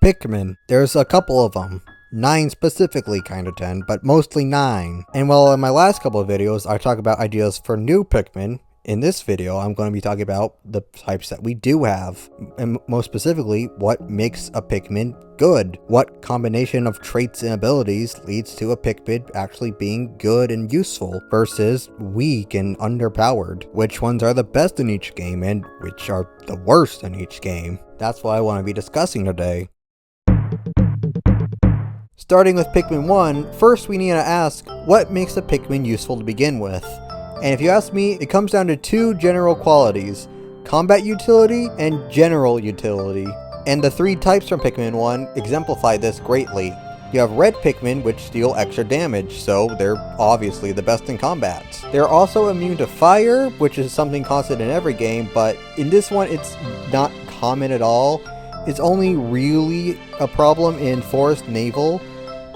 Pikmin. There's a couple of them. 9 specifically, kinda 10, but mostly 9. And while in my last couple of videos I talk about ideas for new Pikmin, in this video I'm going to be talking about the types that we do have, and most specifically, what makes a Pikmin good. What combination of traits and abilities leads to a Pikmin actually being good and useful versus weak and underpowered. Which ones are the best in each game and which are the worst in each game. That's what I want to be discussing today. Starting with Pikmin 1, first we need to ask, what makes a Pikmin useful to begin with? And if you ask me, it comes down to 2 general qualities: combat utility and general utility. And the 3 types from Pikmin 1 exemplify this greatly. You have red Pikmin, which deal extra damage, so they're obviously the best in combat. They're also immune to fire, which is something constant in every game, but in this one it's not common at all. It's only really a problem in Forest Naval,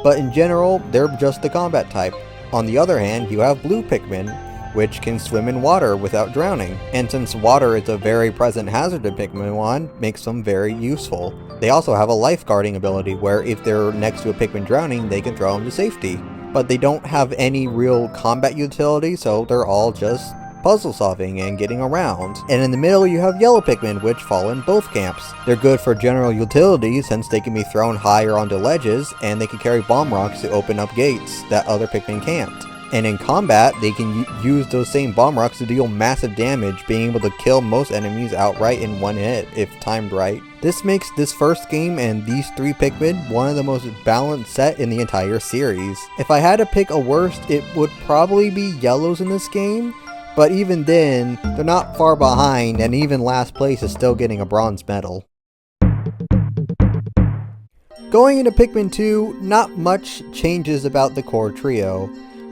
but in general, they're just the combat type. On the other hand, you have blue Pikmin, which can swim in water without drowning. And since water is a very present hazard in Pikmin 1, makes them very useful. They also have a lifeguarding ability where if they're next to a Pikmin drowning, they can throw them to safety. But they don't have any real combat utility, so they're all just puzzle solving and getting around. And in the middle you have yellow Pikmin, which fall in both camps. They're good for general utility since they can be thrown higher onto ledges and they can carry bomb rocks to open up gates that other Pikmin can't. And in combat, they can use those same bomb rocks to deal massive damage, being able to kill most enemies outright in one hit if timed right. This makes this first game and these 3 Pikmin one of the most balanced set in the entire series. If I had to pick a worst, it would probably be yellows in this game, but even then, they're not far behind, and even last place is still getting a bronze medal. Going into Pikmin 2, not much changes about the core trio.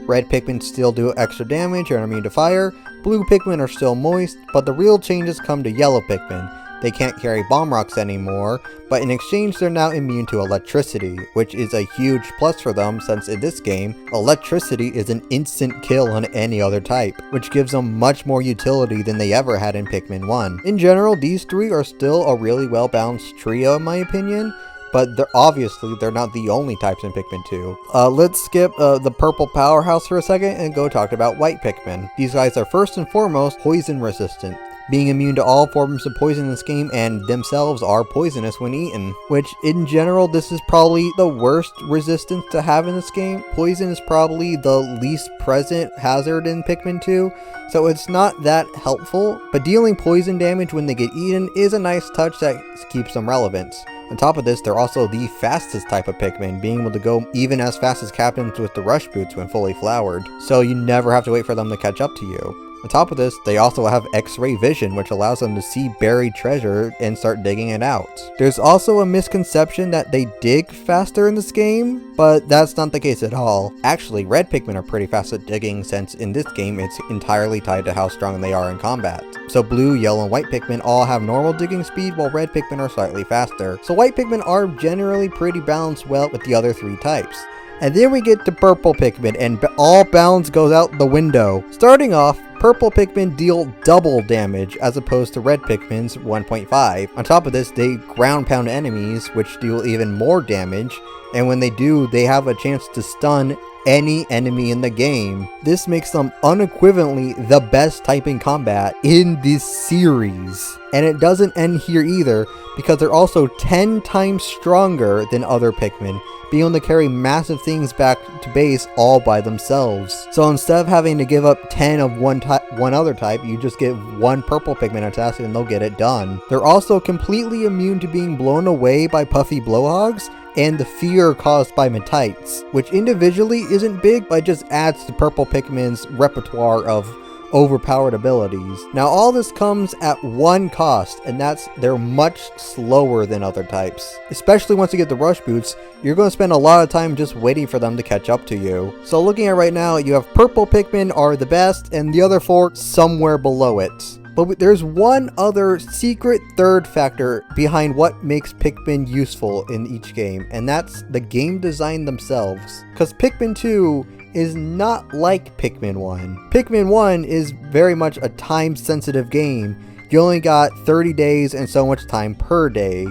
Red Pikmin still do extra damage and are immune to fire, blue Pikmin are still moist, but the real changes come to yellow Pikmin. They can't carry bomb rocks anymore, but in exchange they're now immune to electricity, which is a huge plus for them since in this game, electricity is an instant kill on any other type, which gives them much more utility than they ever had in Pikmin 1. In general, these 3 are still a really well balanced trio in my opinion, but obviously they're not the only types in Pikmin 2. Let's skip the purple powerhouse for a second and go talk about white Pikmin. These guys are first and foremost poison resistant, being immune to all forms of poison in this game, and themselves are poisonous when eaten. Which, in general, this is probably the worst resistance to have in this game. Poison is probably the least present hazard in Pikmin 2, so it's not that helpful, but dealing poison damage when they get eaten is a nice touch that keeps them relevant. On top of this, they're also the fastest type of Pikmin, being able to go even as fast as captains with the rush boots when fully flowered, so you never have to wait for them to catch up to you. On top of this, they also have X-ray vision, which allows them to see buried treasure and start digging it out. There's also a misconception that they dig faster in this game, but that's not the case at all. Actually, red Pikmin are pretty fast at digging since in this game it's entirely tied to how strong they are in combat. So blue, yellow, and white Pikmin all have normal digging speed, while red Pikmin are slightly faster. So white Pikmin are generally pretty balanced well with the other 3 types. And then we get to purple Pikmin, and all balance goes out the window. Starting off, purple Pikmin deal double damage as opposed to red Pikmin's 1.5. On top of this, they ground pound enemies, which deal even more damage, and when they do, they have a chance to stun any enemy in the game. This makes them unequivocally the best type in combat in this series. And it doesn't end here either, because they're also 10 times stronger than other Pikmin, being able to carry massive things back to base all by themselves. So instead of having to give up 10 of one other type, you just get 1 purple Pikmin a task and they'll get it done. They're also completely immune to being blown away by puffy blowhogs and the fear caused by metites, which individually isn't big, but just adds to purple Pikmin's repertoire of overpowered abilities. Now all this comes at one cost, and that's they're much slower than other types. Especially once you get the rush boots, you're going to spend a lot of time just waiting for them to catch up to you. So looking at right now, you have purple Pikmin are the best and the other 4 somewhere below it. But there's one other secret third factor behind what makes Pikmin useful in each game, and that's the game design themselves. Because Pikmin 2 is not like Pikmin 1. Pikmin 1 is very much a time-sensitive game. You only got 30 days and so much time per day,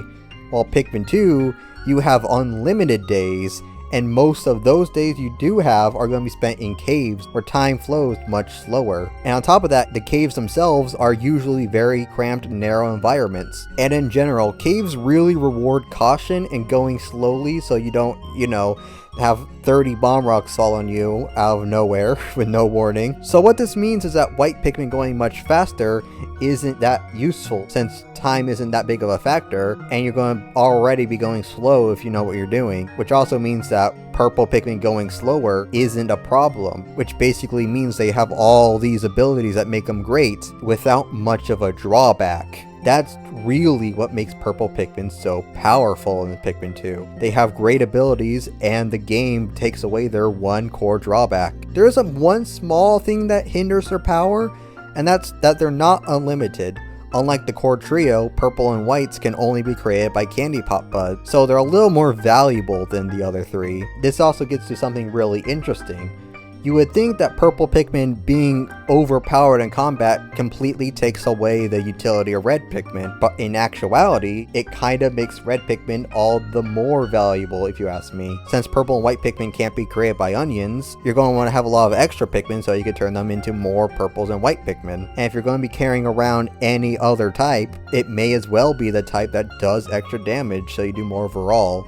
while Pikmin 2 you have unlimited days, and most of those days you do have are going to be spent in caves where time flows much slower. And on top of that, the caves themselves are usually very cramped, narrow environments. And in general, caves really reward caution and going slowly so you don't, have 30 bomb rocks fall on you out of nowhere with no warning. So what this means is that white Pikmin going much faster isn't that useful since time isn't that big of a factor, and you're going to already be going slow if you know what you're doing, which also means that purple Pikmin going slower isn't a problem, which basically means they have all these abilities that make them great without much of a drawback. That's really what makes purple Pikmin so powerful in the Pikmin 2. They have great abilities, and the game takes away their one core drawback. There is one small thing that hinders their power, and that's that they're not unlimited. Unlike the core trio, purple and whites can only be created by candy pop buds, so they're a little more valuable than the other three. This also gets to something really interesting. You would think that purple Pikmin being overpowered in combat completely takes away the utility of red Pikmin, but in actuality, it kind of makes red Pikmin all the more valuable if you ask me. Since purple and white Pikmin can't be created by onions, you're going to want to have a lot of extra Pikmin so you can turn them into more purples and white Pikmin. And if you're going to be carrying around any other type, it may as well be the type that does extra damage so you do more overall.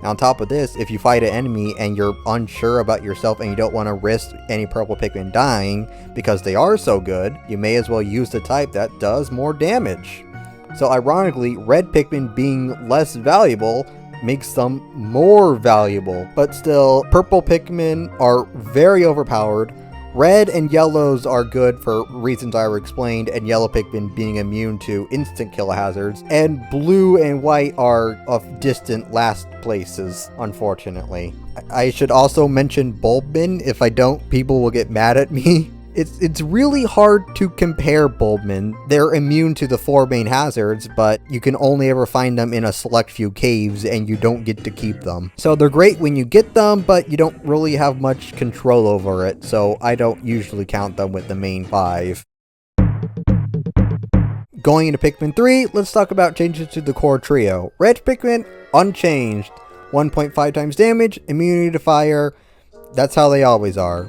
Now, on top of this, if you fight an enemy and you're unsure about yourself and you don't want to risk any purple Pikmin dying because they are so good, you may as well use the type that does more damage. So ironically, red Pikmin being less valuable makes them more valuable. But still, purple Pikmin are very overpowered. Red and yellows are good for reasons I already explained, and yellow Pikmin being immune to instant kill hazards, and blue and white are of distant last places, unfortunately. I should also mention Bulbmin. If I don't, people will get mad at me. It's really hard to compare Bulbmin. They're immune to the 4 main hazards, but you can only ever find them in a select few caves and you don't get to keep them. So they're great when you get them, but you don't really have much control over it, so I don't usually count them with the main 5. Going into Pikmin 3, let's talk about changes to the core trio. Red Pikmin, unchanged. 1.5 times damage, immunity to fire. That's how they always are.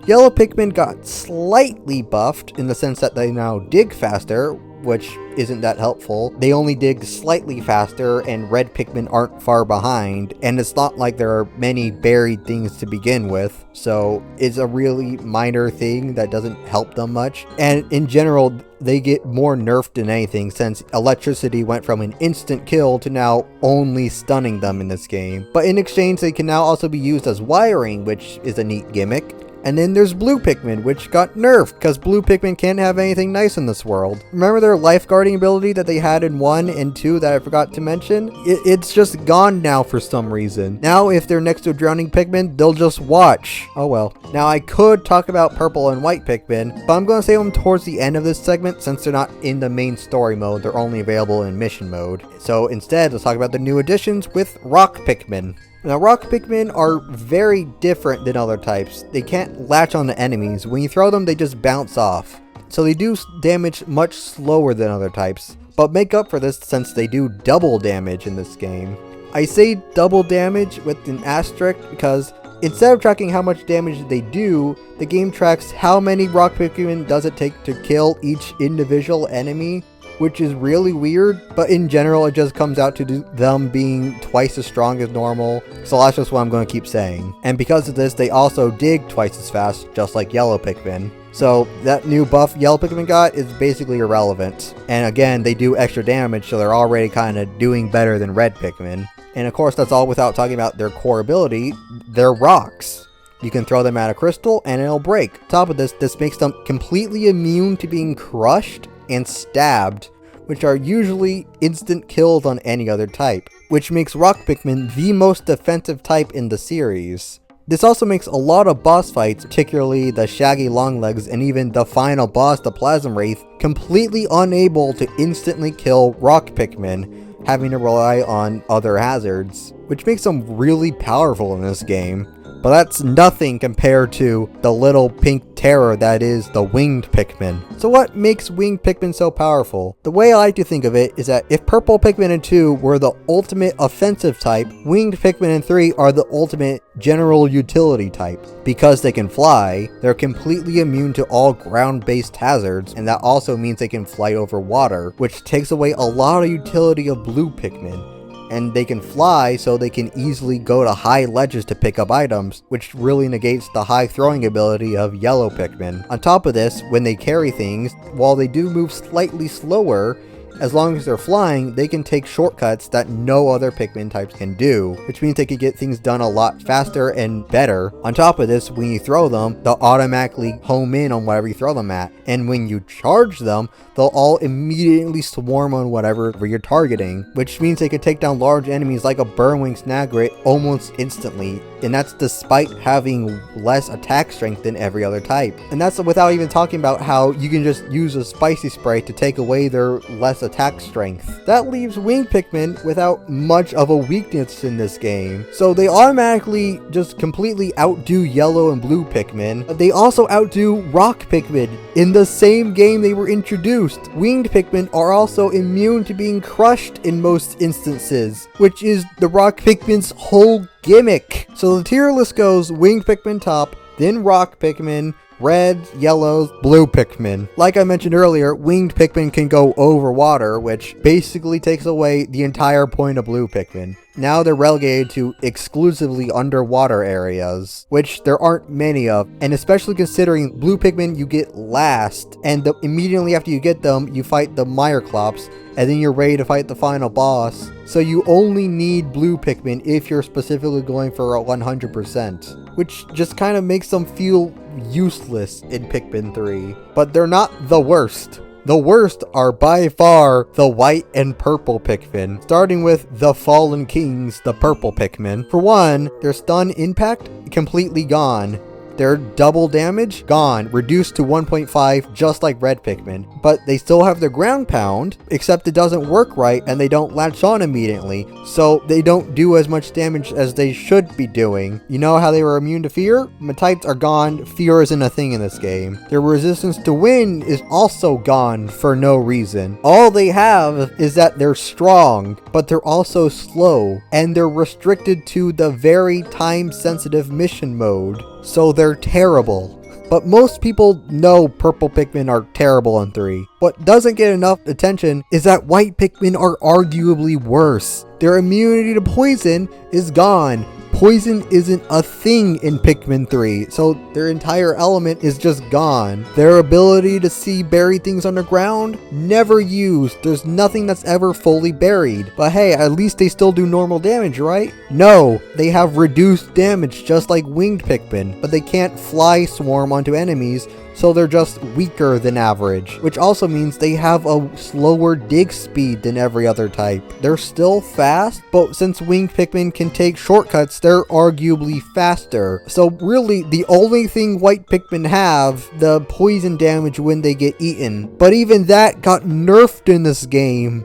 Yellow Pikmin got slightly buffed in the sense that they now dig faster, which isn't that helpful. They only dig slightly faster, and red Pikmin aren't far behind, and it's not like there are many buried things to begin with, so it's a really minor thing that doesn't help them much. And in general, they get more nerfed than anything, since electricity went from an instant kill to now only stunning them in this game. But in exchange, they can now also be used as wiring, which is a neat gimmick. And then there's blue Pikmin, which got nerfed, because blue Pikmin can't have anything nice in this world. Remember their lifeguarding ability that they had in 1 and 2 that I forgot to mention? It's just gone now for some reason. Now if they're next to a drowning Pikmin, they'll just watch. Oh well. Now I could talk about purple and white Pikmin, but I'm going to save them towards the end of this segment since they're not in the main story mode, they're only available in mission mode. So instead, let's talk about the new additions with rock Pikmin. Now, rock Pikmin are very different than other types. They can't latch on to enemies. When you throw them, they just bounce off. So they do damage much slower than other types, but make up for this since they do double damage in this game. I say double damage with an asterisk because instead of tracking how much damage they do, the game tracks how many rock Pikmin does it take to kill each individual enemy, which is really weird, but in general it just comes out to them being twice as strong as normal, so that's just what I'm going to keep saying. And because of this, they also dig twice as fast, just like yellow Pikmin. So that new buff yellow Pikmin got is basically irrelevant. And again, they do extra damage, so they're already kind of doing better than red Pikmin. And of course, that's all without talking about their core ability, they're rocks. You can throw them at a crystal and it'll break. On top of this, this makes them completely immune to being crushed and stabbed, which are usually instant kills on any other type, which makes rock Pikmin the most defensive type in the series. This also makes a lot of boss fights, particularly the shaggy longlegs and even the final boss, the Plasm Wraith, completely unable to instantly kill rock Pikmin, having to rely on other hazards, which makes them really powerful in this game. but that's nothing compared to the little pink terror that is the winged Pikmin. So what makes winged Pikmin so powerful? The way I like to think of it is that if purple Pikmin in 2 were the ultimate offensive type, winged Pikmin in 3 are the ultimate general utility type. Because they can fly, they're completely immune to all ground-based hazards, and that also means they can fly over water, which takes away a lot of utility of blue Pikmin. And they can fly, so they can easily go to high ledges to pick up items, which really negates the high throwing ability of yellow Pikmin. On top of this, when they carry things, while they do move slightly slower, as long as they're flying, they can take shortcuts that no other Pikmin types can do, which means they can get things done a lot faster and better. On top of this, when you throw them, they'll automatically home in on whatever you throw them at. And when you charge them, they'll all immediately swarm on whatever you're targeting, which means they can take down large enemies like a Burnwing Snagrit almost instantly, and that's despite having less attack strength than every other type. And that's without even talking about how you can just use a spicy spray to take away their less attack strength. That leaves winged Pikmin without much of a weakness in this game, so they automatically just completely outdo yellow and blue Pikmin. They also outdo rock Pikmin in the same game they were introduced. Winged Pikmin are also immune to being crushed in most instances, which is the rock Pikmin's whole gimmick. So the tier list goes winged Pikmin top, then rock Pikmin, red, yellows, blue Pikmin. Like I mentioned earlier, winged Pikmin can go over water, which basically takes away the entire point of blue Pikmin. Now they're relegated to exclusively underwater areas, which there aren't many of, and especially considering blue Pikmin you get last, and immediately after you get them, you fight the Meyerclops, and then you're ready to fight the final boss. So you only need blue Pikmin if you're specifically going for a 100%, which just kind of makes them feel useless in Pikmin 3. But they're not the worst. The worst are by far the white and purple Pikmin, starting with the Fallen Kings, the purple Pikmin. For one, their stun impact completely gone. Their double damage gone, reduced to 1.5 just like red Pikmin, but they still have their ground pound, except it doesn't work right and they don't latch on immediately, so they don't do as much damage as they should be doing. You know how they were immune to fear? Metites are gone, fear isn't a thing in this game. Their resistance to wind is also gone for no reason. All they have is that they're strong, but they're also slow, and they're restricted to the very time-sensitive mission mode. So they're terrible. But most people know purple Pikmin are terrible in 3. What doesn't get enough attention is that white Pikmin are arguably worse. Their immunity to poison is gone. Poison isn't a thing in Pikmin 3, so their entire element is just gone. Their ability to see buried things underground, never used. There's nothing that's ever fully buried. But hey, at least they still do normal damage, right? No, they have reduced damage just like winged Pikmin, but they can't fly swarm onto enemies, so they're just weaker than average, which also means they have a slower dig speed than every other type. They're still fast, but since winged Pikmin can take shortcuts, they're arguably faster. So really, the only thing white Pikmin have, the poison damage when they get eaten. But even that got nerfed in this game.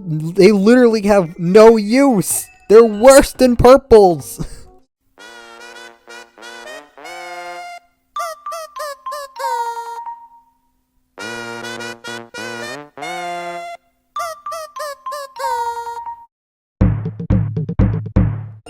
They literally have no use. They're worse than purples.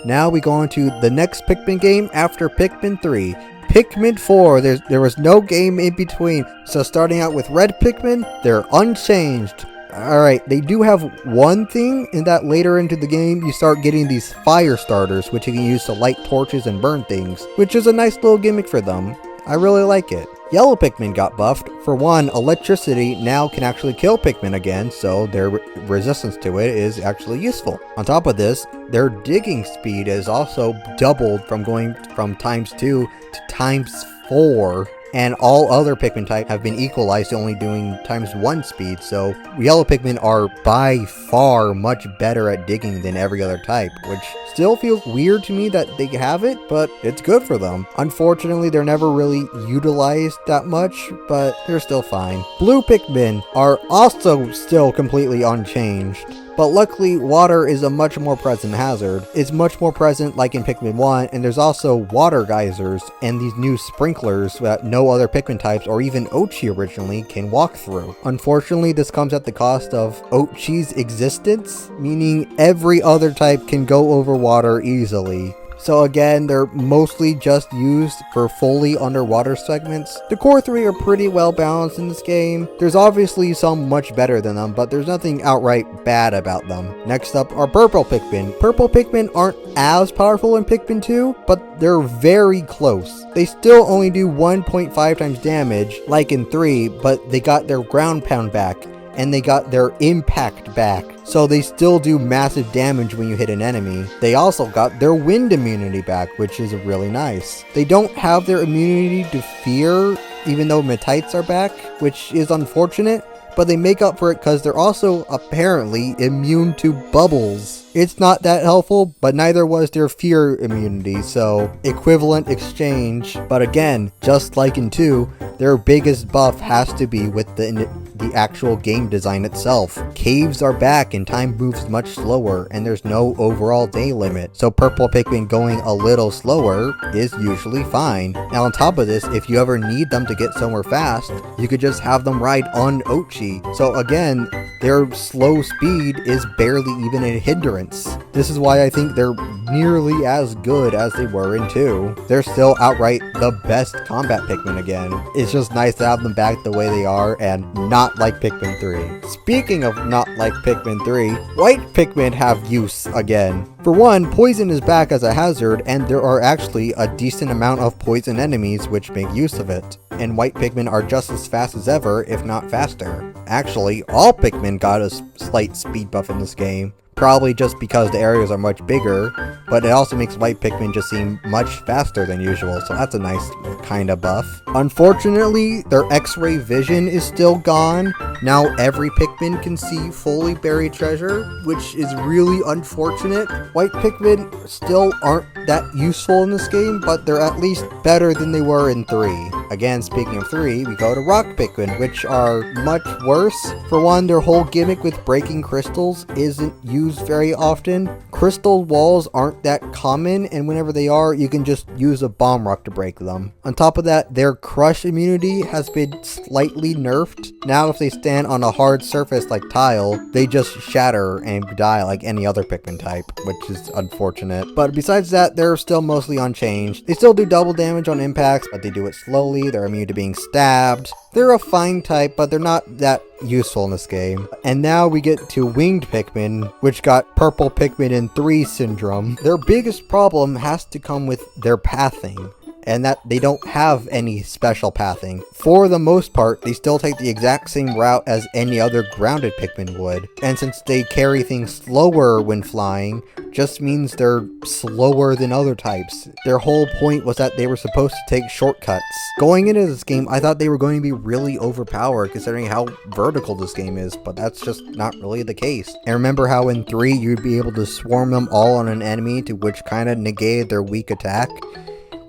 Now we go on to the next Pikmin game after Pikmin 3. Pikmin 4, there was no game in between. So starting out with red Pikmin, they're unchanged. Alright, they do have one thing in that later into the game, you start getting these fire starters, which you can use to light torches and burn things, which is a nice little gimmick for them. I really like it. Yellow Pikmin got buffed. For one, electricity now can actually kill Pikmin again, so their resistance to it is actually useful. On top of this, their digging speed is also doubled from going from ×2 to ×4. And all other Pikmin types have been equalized to only doing ×1 speed, so yellow Pikmin are by far much better at digging than every other type, which still feels weird to me that they have it, but it's good for them. Unfortunately, they're never really utilized that much, but they're still fine. Blue Pikmin are also still completely unchanged. But luckily, water is a much more present hazard. It's much more present like in Pikmin 1, and there's also water geysers and these new sprinklers that no other Pikmin types or even Oatchi originally can walk through. Unfortunately, this comes at the cost of Oatchi's existence, meaning every other type can go over water easily. So again, they're mostly just used for fully underwater segments. The core 3 are pretty well balanced in this game. There's obviously some much better than them, but there's nothing outright bad about them. Next up are purple Pikmin. Purple Pikmin aren't as powerful in Pikmin 2, but they're very close. They still only do 1.5 times damage like in 3, but they got their ground pound back and they got their impact back. So they still do massive damage when you hit an enemy. They also got their wind immunity back, which is really nice. They don't have their immunity to fear, even though Metites are back, which is unfortunate, but they make up for it because they're also apparently immune to bubbles. It's not that helpful, but neither was their fear immunity, so equivalent exchange. But again, just like in 2, their biggest buff has to be with the actual game design itself. Caves are back and time moves much slower, and there's no overall day limit, so purple Pikmin going a little slower is usually fine. Now on top of this, if you ever need them to get somewhere fast, you could just have them ride on Oatchi. So again, their slow speed is barely even a hindrance. This is why I think they're nearly as good as they were in 2. They're still outright the best combat Pikmin again. It's just nice to have them back the way they are and not like Pikmin 3. Speaking of not like Pikmin 3, white Pikmin have use again. For one, poison is back as a hazard, and there are actually a decent amount of poison enemies which make use of it. And white Pikmin are just as fast as ever, if not faster. Actually, all Pikmin got a slight speed buff in this game. Probably just because the areas are much bigger, but it also makes white Pikmin just seem much faster than usual, so that's a nice kind of buff. Unfortunately, their X-ray vision is still gone. Now every Pikmin can see fully buried treasure, which is really unfortunate. White Pikmin still aren't that useful in this game, but they're at least better than they were in 3. Again, speaking of 3, we go to rock Pikmin, which are much worse. For one, their whole gimmick with breaking crystals isn't used very often. Crystal walls aren't that common, and whenever they are, you can just use a bomb rock to break them. On top of that, their crush immunity has been slightly nerfed. Now if they stand on a hard surface like tile, they just shatter and die like any other Pikmin type, which is unfortunate. But besides that, they're still mostly unchanged. They still do double damage on impacts, but they do it slowly. They're immune to being stabbed. They're a fine type, but they're not that useful in this game. And now we get to winged Pikmin, which got purple Pikmin in 3 syndrome. Their biggest problem has to come with their pathing, and that they don't have any special pathing. For the most part, they still take the exact same route as any other grounded Pikmin would. And since they carry things slower when flying, just means they're slower than other types. Their whole point was that they were supposed to take shortcuts. Going into this game, I thought they were going to be really overpowered considering how vertical this game is, but that's just not really the case. And remember how in 3 you'd be able to swarm them all on an enemy, to which kind of negated their weak attack?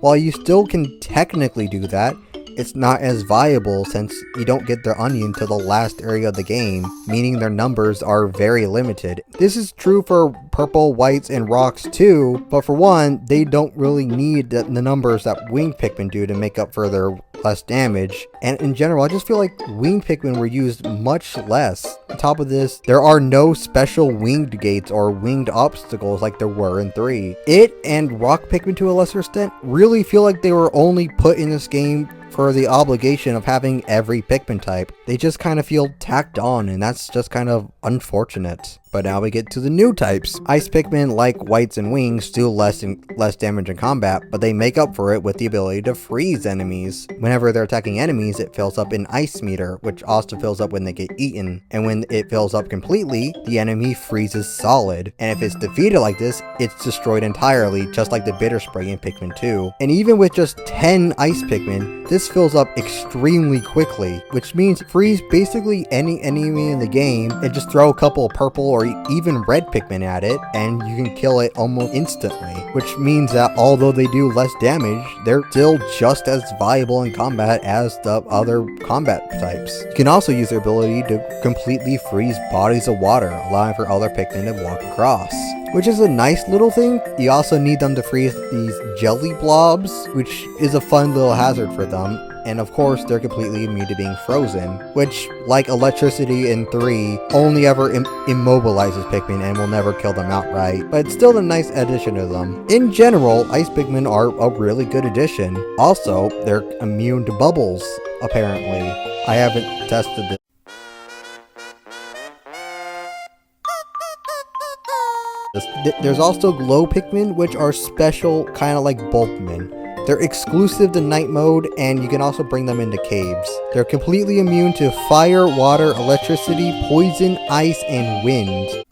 While you still can technically do that, it's not as viable since you don't get their onion to the last area of the game, meaning their numbers are very limited. This is true for purple, whites, and rocks too, but for one, they don't really need the numbers that winged Pikmin do to make up for their less damage. And in general, I just feel like winged Pikmin were used much less. On top of this, there are no special winged gates or winged obstacles like there were in 3. It and rock Pikmin to a lesser extent really feel like they were only put in this game for the obligation of having every Pikmin type. They just kind of feel tacked on, and that's just kind of unfortunate. But now we get to the new types. Ice Pikmin, like whites and wings, do less damage in combat, but they make up for it with the ability to freeze enemies. Whenever they're attacking enemies, it fills up an ice meter, which also fills up when they get eaten. And when it fills up completely, the enemy freezes solid. And if it's defeated like this, it's destroyed entirely, just like the bitter spray in Pikmin 2. And even with just 10 ice Pikmin, this fills up extremely quickly, which means freeze basically any enemy in the game and just throw a couple of purple or or even red Pikmin at it, and you can kill it almost instantly, which means that although they do less damage, they're still just as viable in combat as the other combat types. You can also use their ability to completely freeze bodies of water, allowing for other Pikmin to walk across, which is a nice little thing. You also need them to freeze these jelly blobs, which is a fun little hazard for them. And of course, they're completely immune to being frozen, which, like electricity in 3, only ever immobilizes Pikmin and will never kill them outright, but it's still a nice addition to them. In general, Ice Pikmin are a really good addition. Also, they're immune to bubbles, apparently. I haven't tested this. There's also glow Pikmin, which are special, kind of like Bulkmin. They're exclusive to night mode, and you can also bring them into caves. They're completely immune to fire, water, electricity, poison, ice, and wind.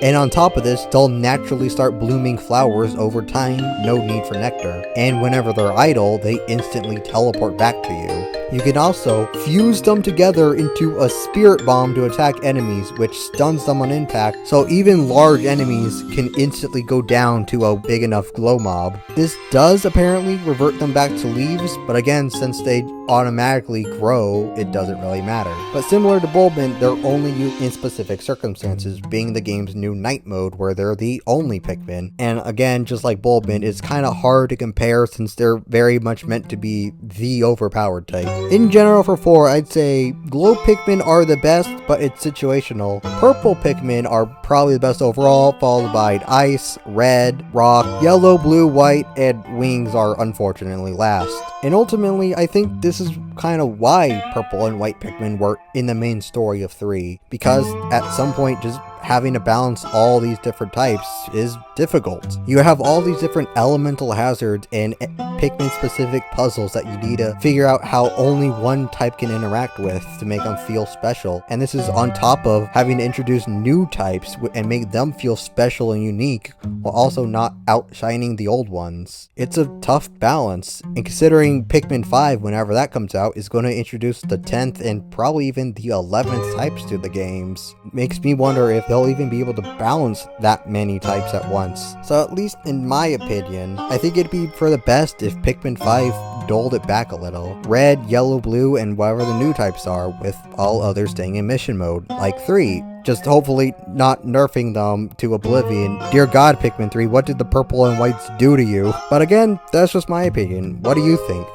And on top of this, they'll naturally start blooming flowers over time, no need for nectar. And whenever they're idle, they instantly teleport back to you. You can also fuse them together into a spirit bomb to attack enemies, which stuns them on impact, so even large enemies can instantly go down to a big enough glow mob. This does apparently revert them back to leaves, but again, since they automatically grow, it doesn't really matter. But similar to Bulbmin, they're only used in specific circumstances, being the game's new night mode where they're the only Pikmin. And again, just like Bulbmin, it's kind of hard to compare since they're very much meant to be the overpowered type. In general for 4, I'd say glow Pikmin are the best, but it's situational. Purple Pikmin are probably the best overall, followed by ice, red, rock, yellow, blue, white, and wings are unfortunately last. And ultimately, I think this is kind of why purple and white Pikmin were in the main story of 3, because at some point just having to balance all these different types is difficult. You have all these different elemental hazards and Pikmin specific puzzles that you need to figure out how only one type can interact with to make them feel special. And this is on top of having to introduce new types and make them feel special and unique while also not outshining the old ones. It's a tough balance, and considering Pikmin 5, whenever that comes out, is going to introduce the 10th and probably even the 11th types to the games, makes me wonder if they'll even be able to balance that many types at once. So at least in my opinion, I think it'd be for the best if Pikmin 5 doled it back a little. Red, yellow, blue, and whatever the new types are, with all others staying in mission mode, like 3. Just hopefully not nerfing them to oblivion. Dear God, Pikmin 3, what did the purple and whites do to you? But again, that's just my opinion. What do you think?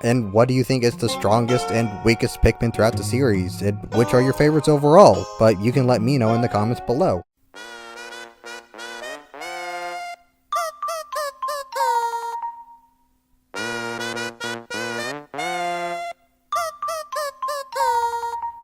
And what do you think is the strongest and weakest Pikmin throughout the series? And which are your favorites overall? But you can let me know in the comments below.